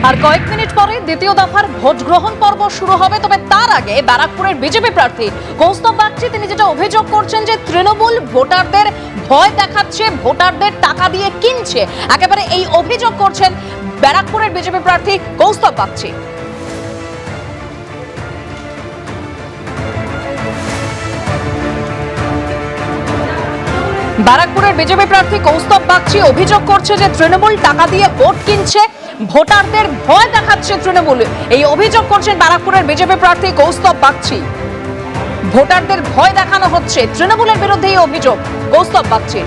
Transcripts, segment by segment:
আর কয়েক মিনিট পরে দ্বিতীয় দফার ভোট গ্রহণ পর্ব শুরু হবে। তবে তার আগে ব্যারাকপুরের বিজেপি প্রার্থী কৌস্তব বাগচি তিনি যেটা অভিযোগ করছেন যে তৃণমূল ভোটারদের ভয় দেখাচ্ছে, ভোটারদের টাকা দিয়ে কিনছে, একেবারে এই অভিযোগ করছেন ব্যারাকপুরের বিজেপি প্রার্থী কৌস্তব বাগচি। ব্যারাকপুরের বিজেপি প্রার্থী কৌস্তব বাগচি অভিযোগ করছে যে তৃণমূল টাকা দিয়ে ভোট কিনছে, ভোটারদের ভয় দেখাচ্ছে তৃণমূল। এই অভিযোগ করছেন ব্যারাকপুরের বিজেপি প্রার্থী কৌস্তব বাগচি। ভোটারদের ভয় দেখানো হচ্ছে, তৃণমূলের বিরুদ্ধে এই অভিযোগ কৌস্তব বাগচির।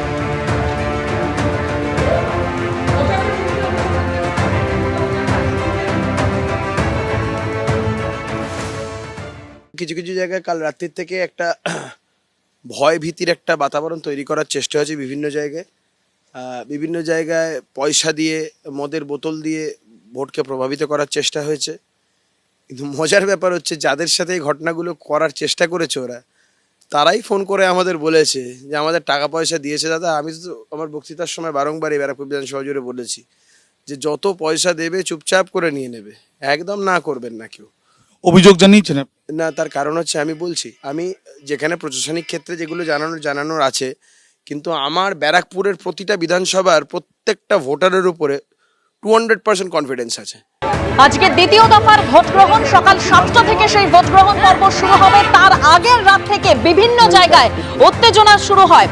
কিছু কিছু জায়গায় কাল রাত্রির থেকে একটা ভয় ভীতির একটা বাতাবরণ তৈরি করার চেষ্টা হয়েছে বিভিন্ন জায়গায় পয়সা দিয়ে, মদের বোতল দিয়ে ভোটকে প্রভাবিত করার চেষ্টা হয়েছে। কিন্তু মজার ব্যাপার হচ্ছে যাদের সাথে এই ঘটনাগুলো করার চেষ্টা করেছে ওরা, তারাই ফোন করে আমাদের বলেছে যে আমাদের টাকা পয়সা দিয়েছে। দাদা, আমি তো আমার বক্তৃতার সময় বারংবার এই ব্যারাকপুর বিধানসভা জুড়ে বলেছি যে যত পয়সা দেবে চুপচাপ করে নিয়ে নেবে, একদম না করবেন না কেউ। অভিযোগ জানিয়েছেন না, তার কারণ হচ্ছে আমি বলছি, আমি যেখানে প্রশাসনিক ক্ষেত্রে যেগুলো জানানোর আছে, কিন্তু আমার ব্যারাকপুরের প্রতিটা বিধানসভার প্রত্যেকটা ভোটারের উপরে 200% কনফিডেন্স আছে। আজকে দ্বিতীয় দফার ভোট গ্রহণ সকাল 7টা থেকে সেই ভোট গ্রহণ পর্ব শুরু হবে। তার আগের রাত থেকে বিভিন্ন জায়গায় উত্তেজনা শুরু হয়।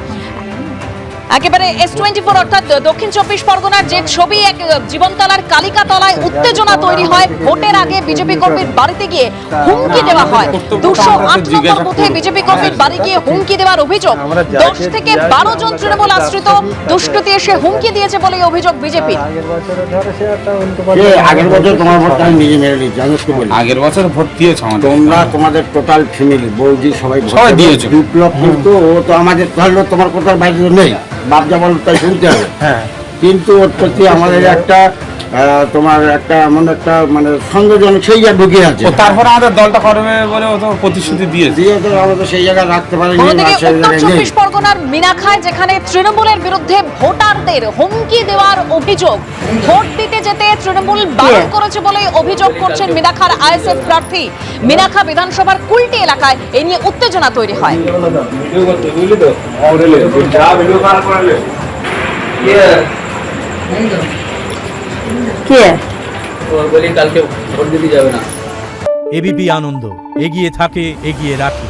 একেবারে S24 অর্থাৎ দক্ষিণ 24 পরগনার যে ছবি, এক জীবনতলার কালিকাতলায় উত্তেজনা তৈরি হয়। ভোটের আগে বিজেপি কর্মীর বাড়িতে গিয়ে হুমকি দেওয়া হয়। 208 নম্বর বুথে বিজেপি কর্মীর বাড়ি গিয়ে হুমকি দেওয়ার অভিযোগ। 10 থেকে 12 জন তৃণমূল আশ্রিত দুষ্কৃতী এসে হুমকি দিয়েছে বলে অভিযোগ বিজেপি। আগের বছর তোমার ভোট আমি নিজে মেরে নিয়েছি, আমি তো বলি আগের বছর ভোট দিয়েছ তোমরা, তোমাদের টোটাল ফ্যামিলি বৌদি সবাই দিয়েছো। বিপ্লব কিন্তু ও তো আমাদের ধরলো, তোমার কোথাও বাইরে নেই, বাপ যা বলো তাই শুনতে হবে। হ্যাঁ, কিন্তু ওর প্রতি আমাদের একটা তোমার একটা এমন একটা মানে সন্দেহজনক সেই জায়গায় ঢুকে আছে। তারপর আমাদের দলটা করবে বলে ও তো প্রতিশ্রুতি দিয়েছে, আমরা সেই জায়গায় রাখতে পারিনি। অন্যদিকে উত্তর 24 পরগনার মিনাখায় যেখানে তৃণমূলের বিরুদ্ধে ভোটারদের হুমকি দেওয়ার অভিযোগ, ভোট দিতে যেতে তৃণমূল বারণ করেছে বলে অভিযোগ করছেন মিনাখার আইএসএফ প্রার্থী। মিনাখা বিধানসভার কুলটি এলাকায় এই নিয়ে উত্তেজনা তৈরি হয়। এবিপি আনন্দ এগিয়ে থাকে, এগিয়ে রাখে।